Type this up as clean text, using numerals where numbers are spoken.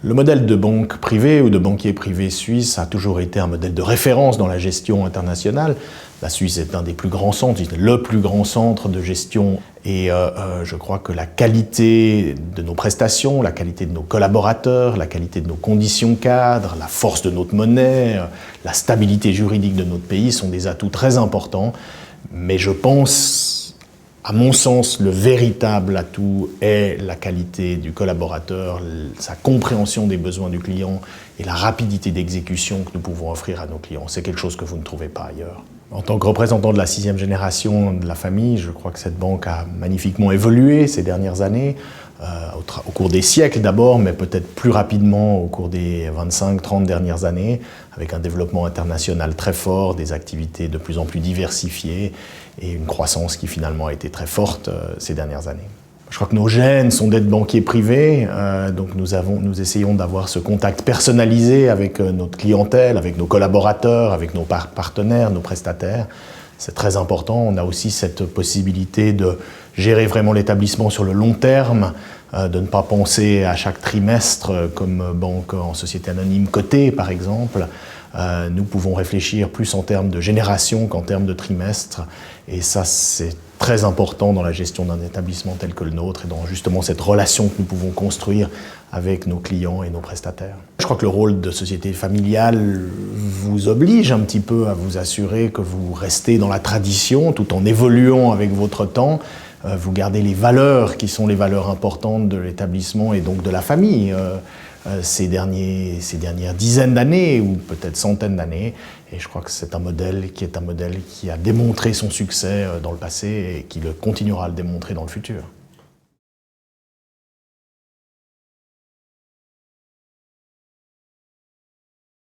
Le modèle de banque privée ou de banquier privé suisse a toujours été un modèle de référence dans la gestion internationale. La Suisse est un des plus grands centres, le plus grand centre de gestion. Et je crois que la qualité de nos prestations, la qualité de nos collaborateurs, la qualité de nos conditions cadres, la force de notre monnaie, la stabilité juridique de notre pays sont des atouts très importants. Mais je pense, à mon sens, le véritable atout est la qualité du collaborateur, sa compréhension des besoins du client et la rapidité d'exécution que nous pouvons offrir à nos clients. C'est quelque chose que vous ne trouvez pas ailleurs. En tant que représentant de la 6e génération de la famille, je crois que cette banque a magnifiquement évolué ces dernières années, au cours des siècles d'abord, mais peut-être plus rapidement au cours des 25-30 dernières années, avec un développement international très fort, des activités de plus en plus diversifiées et une croissance qui finalement a été très forte ces dernières années. Je crois que nos gènes sont d'être banquiers privés, donc nous essayons d'avoir ce contact personnalisé avec notre clientèle, avec nos collaborateurs, avec nos partenaires, nos prestataires. C'est très important. On a aussi cette possibilité de gérer vraiment l'établissement sur le long terme, de ne pas penser à chaque trimestre comme banque en société anonyme cotée, par exemple. Nous pouvons réfléchir plus en termes de génération qu'en termes de trimestre. Et ça, c'est très important dans la gestion d'un établissement tel que le nôtre et dans justement cette relation que nous pouvons construire avec nos clients et nos prestataires. Je crois que le rôle de société familiale vous oblige un petit peu à vous assurer que vous restez dans la tradition tout en évoluant avec votre temps. Vous gardez les valeurs qui sont les valeurs importantes de l'établissement et donc de la famille ces dernières dizaines d'années ou peut-être centaines d'années. Et je crois que c'est un modèle qui a démontré son succès dans le passé et qui continuera à le démontrer dans le futur.